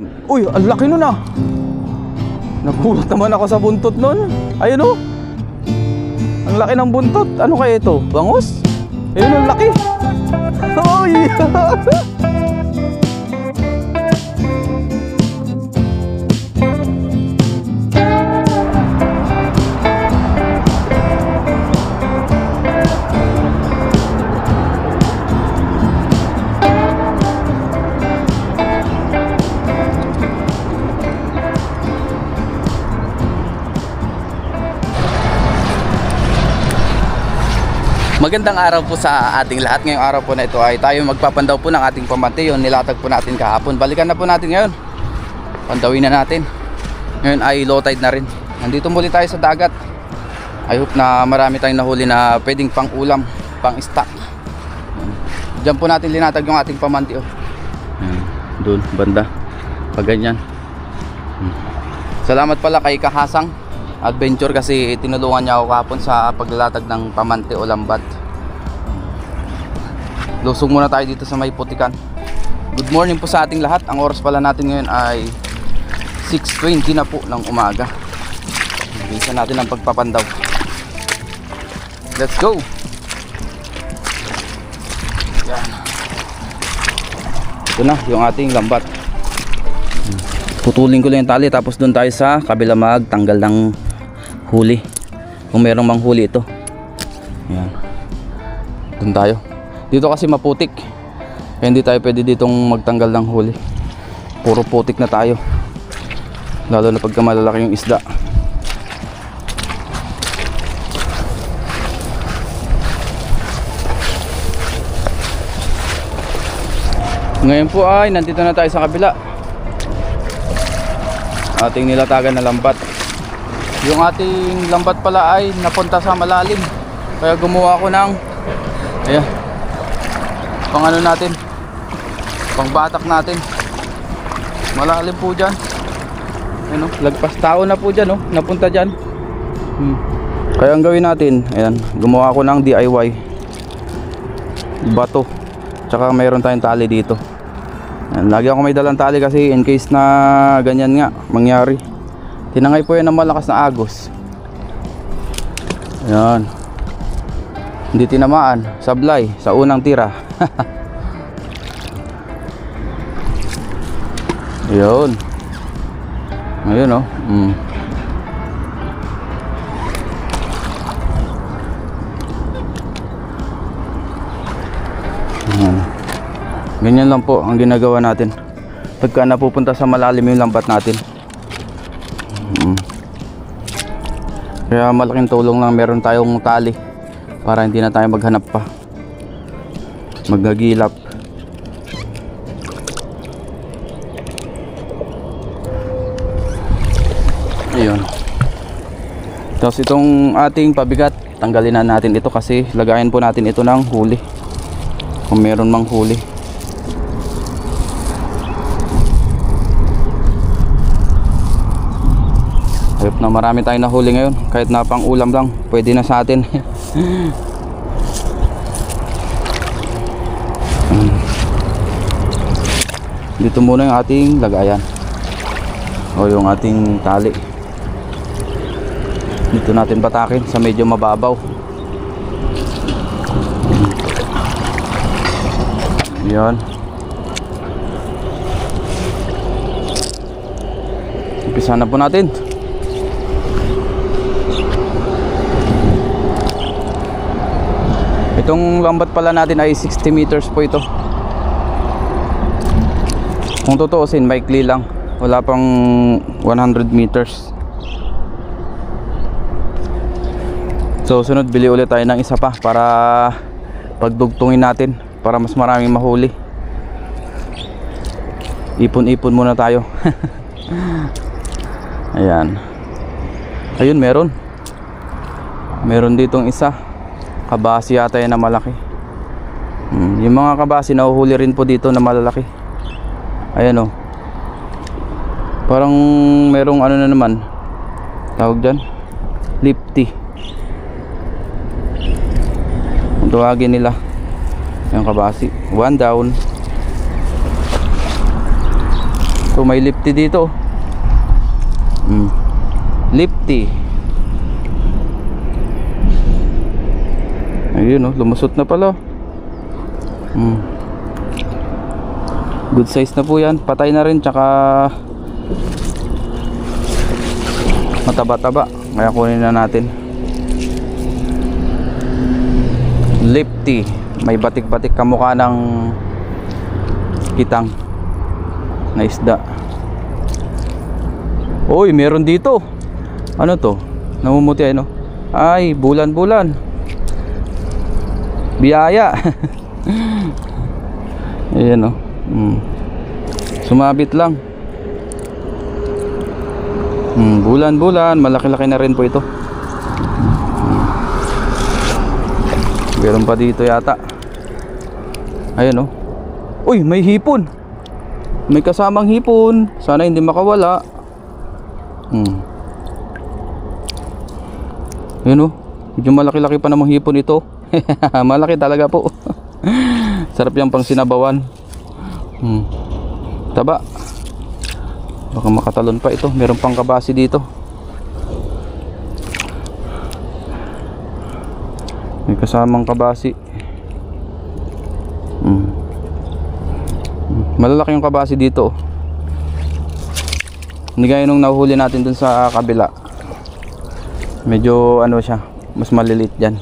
Uy, ang laki nun ah. Nagulat naman ako sa buntot nun. Ayun oh. Ang laki ng buntot. Ano kaya ito? Bangus? Ayun, ang laki. Uy. Magandang araw po sa ating lahat. Ngayong araw po na ito ay tayo magpapandaw po ng ating pamante. Yung nilatag po natin kahapon. Balikan na po natin ngayon. Pandawin na natin. Ngayon ay low tide na rin. Nandito muli tayo sa dagat. I hope na marami tayong nahuli na pwedeng pang ulam, pang stock. Diyan po natin linatag yung ating pamante. Doon, banda. Pag ganyan. Salamat pala kay Kahasang Adventure kasi tinulungan niya ako kahapon sa paglalatag ng pamante o lambat. Lusong muna tayo dito sa may putikan. Good morning po sa ating lahat. Ang oras pala natin ngayon ay 6:20 na po ng umaga. Bisa natin ang pagpapandaw. Let's go. Yan. Ito na yung ating lambat. Putulin ko lang yung tali tapos doon tayo sa kabila magtanggal ng huli. Kung merong manghuli ito. Yan. Doon tayo. Dito kasi maputik. Kaya hindi tayo pwede ditong magtanggal ng huli. Puro putik na tayo. Lalo na pagka malalaki yung isda. Ngayon po ay nandito na tayo sa kabila. Ating nilatagan na lambat. Yung ating lambat pala ay napunta sa malalim. Kaya gumawa ko ng ayan, pang ano natin, pang batak natin. Malalim po dyan. Ayan, lagpas tao na po dyan, napunta dyan. Kaya ang gawin natin, ayan, gumawa ko ng DIY bato. Tsaka mayroon tayong tali dito. Ayan, lagi ako may dalang tali kasi in case na ganyan nga mangyari. Tinangay po yan ng malakas na agos. Ayan. Hindi tinamaan. Sablay sa unang tira. Ayun. Ayun oh. Ayan. Ganyan lang po ang ginagawa natin pagka napupunta sa malalim yung lambat natin. Kaya malaking tulong lang meron tayong tali para hindi na tayo maghanap pa, magagilap. Ayun. Tapos itong ating pabigat, tanggalin na natin ito kasi lagayan po natin ito ng huli kung meron mang huli. Ayop na marami tayong nahuli ngayon. Kahit na pang ulam lang, pwede na sa atin. Dito muna yung ating lagayan. O yung ating tali. Dito natin batakin sa medyo mababaw. Yan. Umpisa na po natin. Itong lambat pala natin ay 60 meters po ito. Kung tutuusin, maikli lang. Wala pang 100 meters. So sunod, bili ulit tayo ng isa pa para pagdugtungin natin para mas maraming mahuli. Ipon-ipon muna tayo. Ayan. Ayun, meron ditong isa. Kabasi yata yan na malaki. Yung mga kabasi nahuhuli rin po dito na malalaki. Ayan o. Parang merong ano na naman tawag dyan, lifty kung tawagin nila. Yung kabasi, one down. So may lifty dito. Lifty. Ayun oh, lumusot na pala. Good size na po yan. Patay na rin, tsaka mataba-taba. Kaya kunin na natin. Lifty. May batik-batik kamukha ng kitang na isda. Uy, meron dito. Ano to? Namumuti ay no? Ay, bulan-bulan. Biyaya. Ayan o. Sumabit lang. Bulan-bulan. Malaki-laki na rin po ito. Meron pa dito yata. Ayan o. Uy, may hipon. May kasamang hipon. Sana hindi makawala. Ayan o. Medyo malaki-laki pa namang hipon ito. Malaki talaga po. Sarap yan pang sinabawan. Taba. Baka makatalon pa ito. Meron pang kabasi dito. May kasamang kabasi. Malalaki yung kabasi dito. Hindi gaya nung nahuhuli natin dun sa kabila. Medyo ano siya, mas maliliit dyan.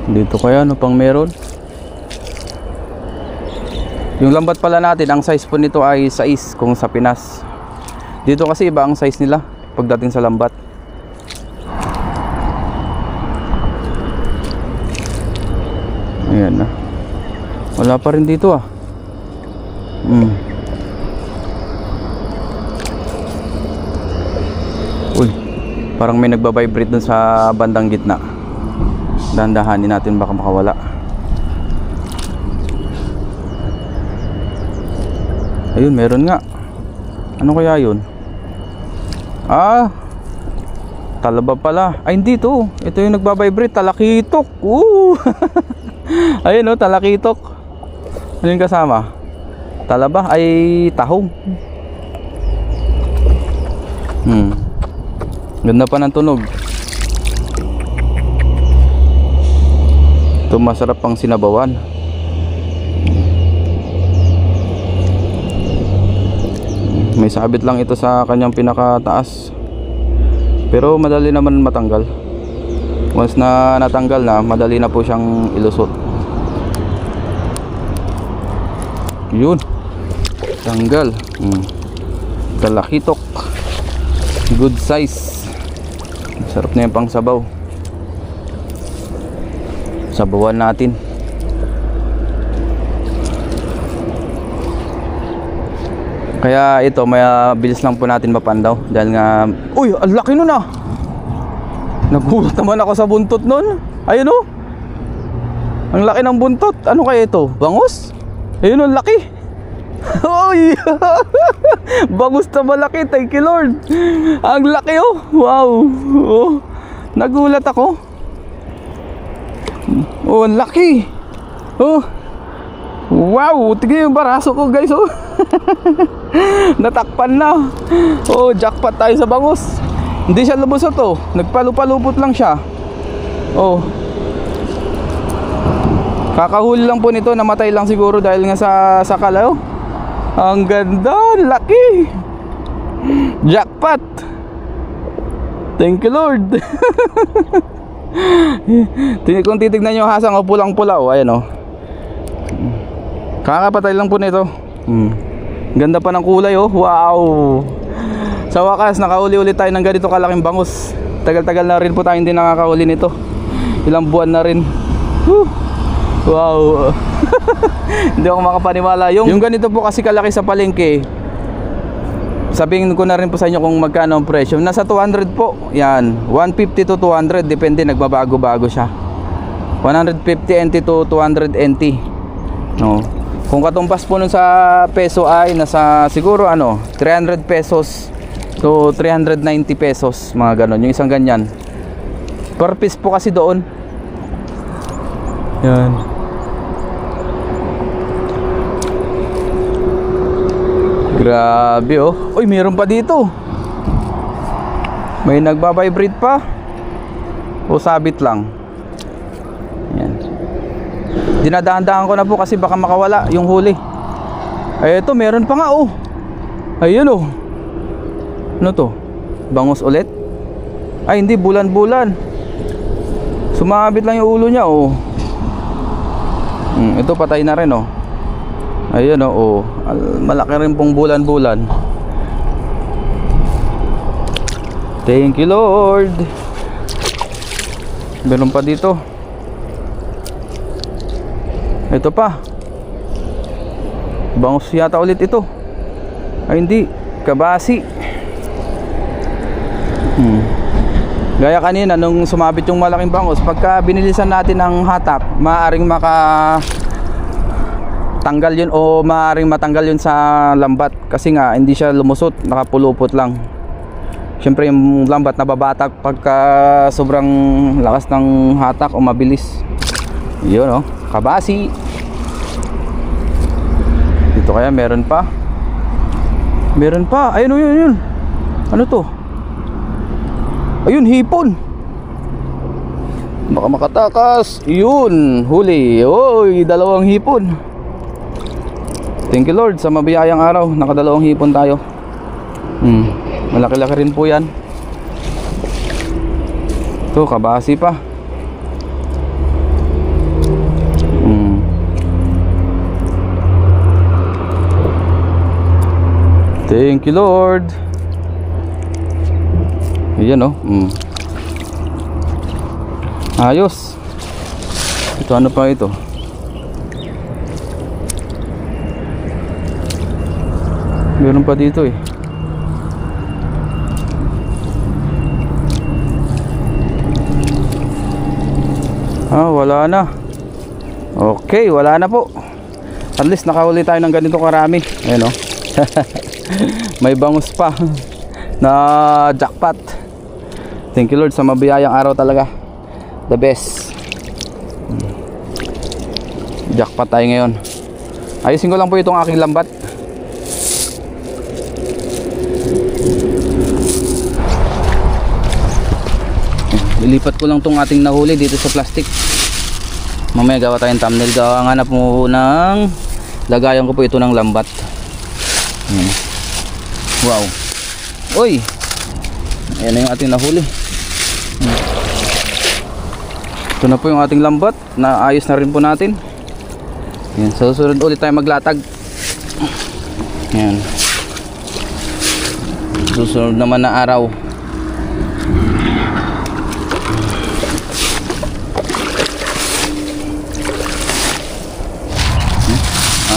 Dito kaya ano pang meron? Yung lambat pala natin, ang size po nito ay 6 kung sa Pinas. Dito kasi iba ang size nila pagdating sa lambat. Ayan na. Wala pa rin dito ah. Uy, parang may nagbabibrate dun sa bandang gitna. Dandahanin natin, baka makawala. Ayun, meron nga. Ano kaya yun? Ah, talaba pala. Ay, hindi to. Ito yung nagbabibrate, talakitok. Ayun o, talakitok. Ano yung kasama? Talaba ay tahong. Ganda pa ng tunog. Ito masarap pang sinabawan. May sabit lang ito sa kanyang pinakataas. Pero madali naman matanggal. Once na natanggal na, madali na po siyang ilusot. Yun. Tanggal. Talakitok. Good size. Sarap na yung pang sabaw. Sabawan natin. Kaya ito, may bilis lang po natin mapandaw. Dahil nga, uy, ang laki nun ah. Nagulat naman ako sa buntot nun. Ayun oh. Ang laki ng buntot. Ano kaya ito? Bangus? Ayun, ang laki. Uy. Bangus na malaki. Thank you Lord. Ang laki oh. Wow. Oh. Nagulat ako. Oh, ang laki. Oh. Wow, tignan yung baraso ko guys oh. Natakpan na. Oh, jackpot tayo sa bangus. Hindi siya lubusot oh. Nagpalupalupot lang siya. Oh. Kakahuli lang po nito, namatay lang siguro dahil nga sa kalaw. Ang ganda, laki. Jackpot. Thank you Lord. Kung titignan nyo hasang o pulang-pula oh, ayan oh. Kakapatay lang po nito. Ganda pa ng kulay oh. Wow. Sa wakas nakahuli ulit tayo ng ganito kalaking bangus. Tagal-tagal na rin po tayo hindi nakakahuli nito. Ilang buwan na rin. Wow. Hindi ako makapaniwala. Yung ganito po kasi kalaki sa palengke, sabihin ko na rin po sa inyo kung magkano ang presyo. Nasa 200 po. Yan, 150 to 200. Depende, nagbabago-bago siya. 150 NT to 200 NT. No. Kung katumpas po nun sa peso ay nasa siguro ano 300 pesos to 390 pesos, mga ganon. Yung isang ganyan. Per piece po kasi doon. Yan. Grabe oh. Uy, meron pa dito. May nagbabibrate pa. O sabit lang. Yan. Dinadaan-daan ko na po kasi baka makawala yung huli. Ay, ito meron pa nga oh. Ayun oh. Ano to? Bangus ulit? Ay, hindi, bulan-bulan. Sumabit lang yung ulo niya oh. Ito patay na rin oh. Ayun oh. Malaki rin pong bulan-bulan. Thank you Lord. Meron pa dito. Ito pa. Bangus yata ulit ito. Ay hindi, kabasi. Gaya kanina nung sumabit yung malaking bangus, pagka binilisan natin ng hatak, maaaring tanggal yun o maaaring matanggal yun sa lambat kasi nga hindi siya lumusot, nakapulupot lang. Siyempre yung lambat nababatak pagka sobrang lakas ng hatak o mabilis. Yun oh, kabasi. Dito kaya meron pa. Meron pa. Ayun oh, yun. Ano to? Ayun, hipon. Baka makatakas. Yun, huli. Oy, dalawang hipon. Thank you Lord sa mabiyayang araw. Nakadalawang hipon tayo. Malaki-laki rin po yan. Ito, kabasi pa. Thank you Lord. Ayan oh. Ayos. Ito ano pa ito? Meron pa dito eh. Wala na. Okay, wala na po. At least nakahuli tayo ng ganito karami. Ayan oh. May bangus pa na jackpot. Thank you Lord sa mabiyayang araw talaga. The best. Jackpot tayo ngayon. Ayusin ko lang po itong aking lambat. Ilipat ko lang tong ating nahuli dito sa plastic. Mamaya gawa tayong thumbnail. Hanap mo ng lagayan ko po ito ng lambat. Wow. Uy. Ayan na yung ating nahuli. Ito na po yung ating lambat. Naayos na rin po natin. Ayan. Sa susunod ulit tayo maglatag. Ayan. Susunod naman na araw.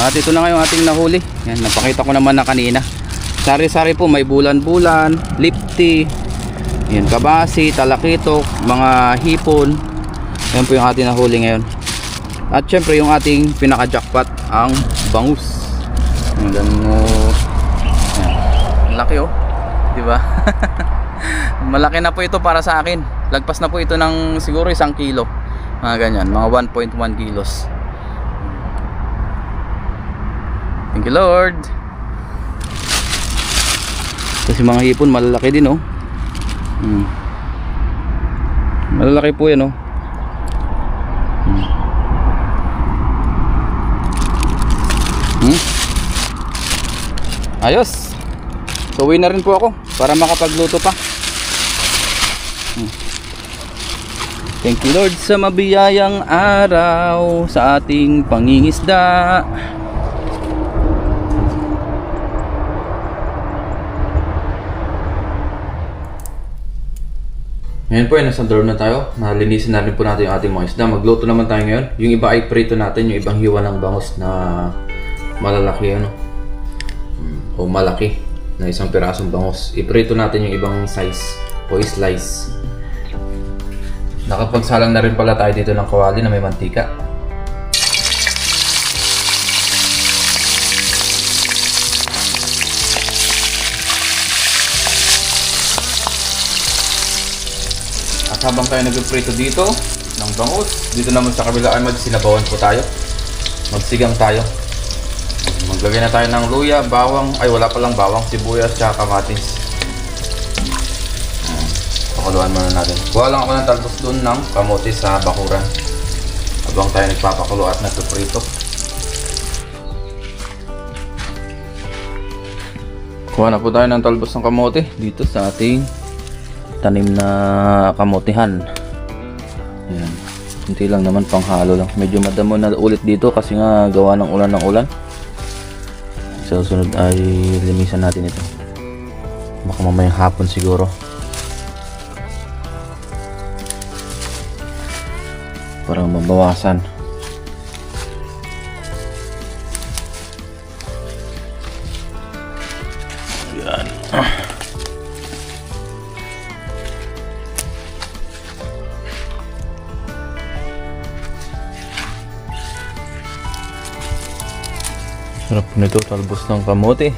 At ito na nga yung ating nahuli. Yan, napakita ko naman na kanina. Sari-sari po, may bulan-bulan, lipti, yan, kabasi, talakitok, mga hipon. Yan po yung ating nahuli ngayon. At syempre yung ating pinaka-jackpot, ang bangus. Yan, laki oh, diba? Malaki na po ito para sa akin. Lagpas na po ito ng siguro 1 kilo. Mga ganyan, mga 1.1 kilos. Thank you Lord. Kasi mga hipon malalaki din oh. Malalaki po yan oh. Ayos. So uwi na rin po ako para makapagluto pa. Thank you Lord sa mabiyayang araw sa ating pangingisda. Ngayon po ay nasa dorm na tayo. Nalinisin na rin po natin yung ating mga isda. Magluto naman tayo ngayon. Yung iba ay prito natin. Yung ibang hiwa ng bangus na malalaki ano. O malaki na isang pirasong bangus. Iprito natin yung ibang size o slice. Nakapagsalang na rin pala tayo dito ng kawali na may mantika. At habang tayo nagprito dito ng ng bangus. Dito naman sa kabila ay magsinabawan po tayo. Magsigang tayo. Maglagay na tayo ng luya, bawang, ay wala palang bawang, sibuyas, tsaka kamatis. Pakuluan muna natin. Kuha lang ako ng talbos doon ng kamote sa bakuran. Habang tayo nagpapakulo at nagpiprito. Kuha na po tayo ng talbos ng kamote dito sa ating tanim na kamotihan. Ayan. Hindi lang naman, panghalo lang. Medyo madamo na ulit dito kasi nga gawa ng ulan. Sa susunod ay linisan natin ito. Baka mamayang hapon siguro. Para mabawasan. Ayan. Sarap nito, talbos ng kamote.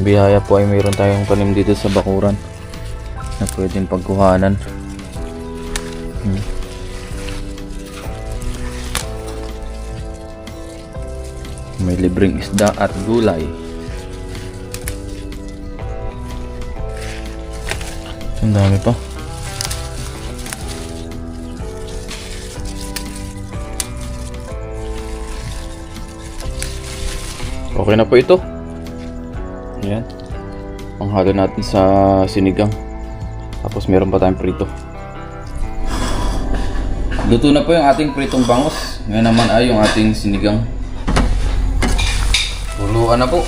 Biyaya po ay mayroon tayong tanim dito sa bakuran na pwedeng pagkuhanan. May libreng isda at gulay. Ang dami pa. Okay na po ito. Ayan. Panghalo natin sa sinigang. Tapos meron pa tayong prito. Luto na po yung ating pritong bangus. Ngayon naman ay yung ating sinigang. Tuluan na po.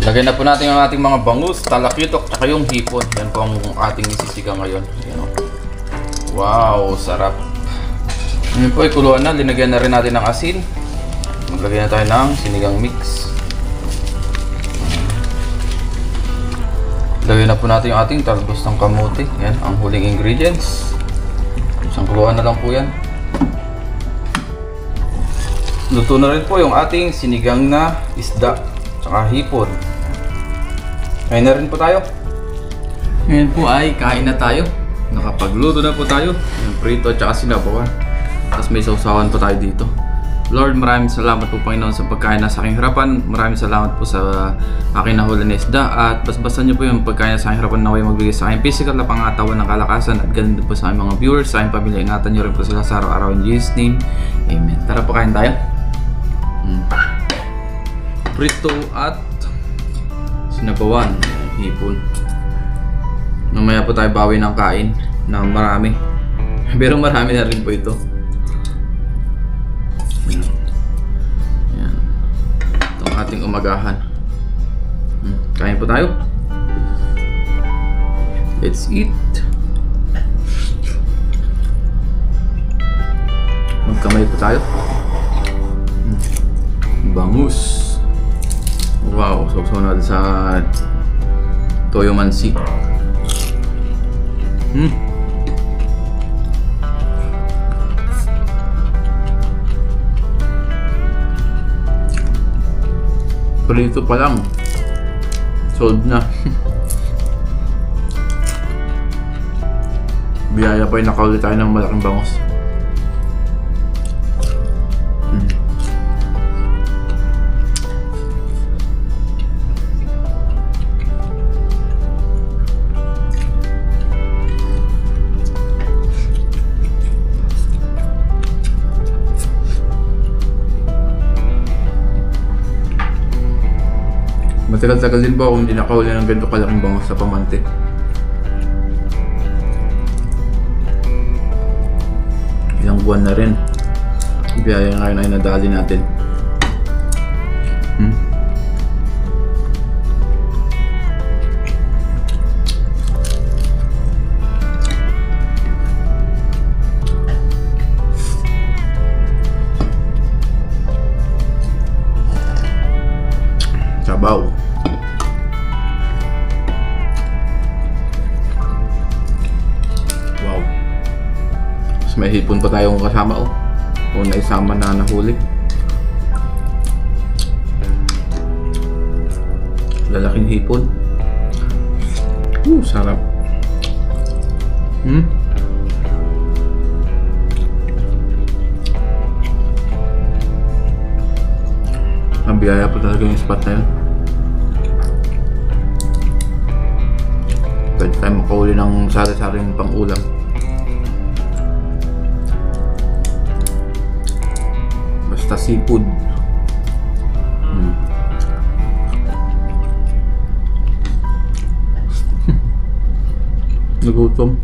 Lagay na po natin yung ating mga bangus, talakitok, at yung hipon. Yan po ang ating isisigang ngayon. Ayan, oh. Wow, sarap. Ngayon po ay kuluan na. Linagyan na rin natin ng asin. Maglagay na tayo ng sinigang mix. Lagay na po natin yung ating talbos ng kamote. Yan, ang huling ingredients. Isang kuluan na lang po yan. Luto na rin po yung ating sinigang na isda tsaka hipon. Kain na rin po tayo. Ngayon po ay kain na tayo. Nakapagluto na po tayo. Yung prito tsaka sinabawan. Tapos may sausawan po tayo dito. Lord, maraming salamat po Panginoon sa pagkain na sa aking harapan. Maraming salamat po sa aking nahuli na isda. At basbasan niyo po yung pagkain na sa aking harapan na way magbigay sa aking physical na pangatawan ng kalakasan. At ganun din po sa aking mga viewers, sa aking pamilya. Ingatan niyo rin po sila sa araw-araw in Jesus' name. Amen. Tara po, kain tayo. Prito at sinabawan. Hipon. Mamaya po tayo bawi ng kain na marami. Pero marami na rin po ito. Yan. Itong ating umagahan. Kain po tayo. Let's eat. Magkamay po tayo. Bangus. Wow, sausaw natin sa toyo mansi. Prito pa lang. Sold na. Biyaya pa yung nakaulit tayo ng malaking bangus. Matagal-tagal din ba kung hindi nakahuli ng ganito kalaking bangus sa pamante? Ilang buwan na rin. Biyaya ngayon ay nadali natin. Sabaw. Wow. Mas may hipon pa tayong kasama, oh. O naisama na nahuli. Lalaking hipon. Sarap. Ang biyaya po talaga yung spot na yun. Pwede tayo makauli ng sari-saring pang-ulam. Basta seafood. Nagutom.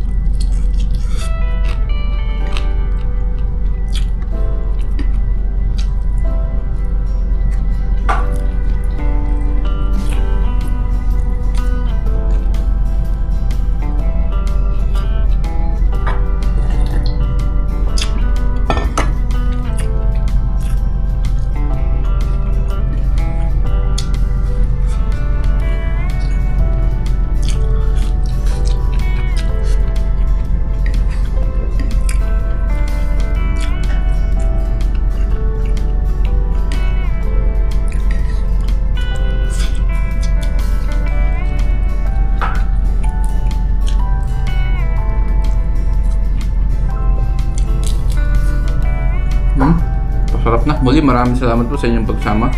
Pasarap na. Muli, maraming salamat po sa inyong pagsama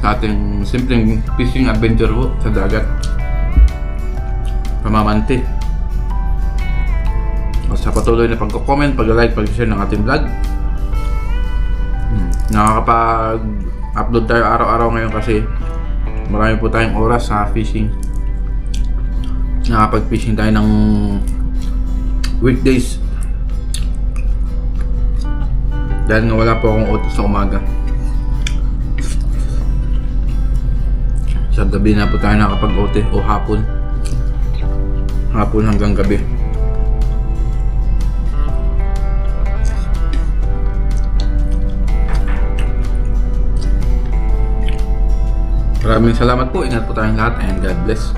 sa ating simpleng fishing adventure po sa dagat. Pamamante. At sa patuloy na pagko-comment, pag-like, pag-share ng ating vlog. Nakakapag-upload tayo araw-araw ngayon kasi marami po tayong oras sa fishing. Nakapag-fishing tayo ng weekdays. Dahil nga wala po akong utos sa umaga. Sa gabi na po tayo nakapag-ote o hapon. Hapon hanggang gabi. Maraming salamat po. Ingat po tayong lahat and God bless.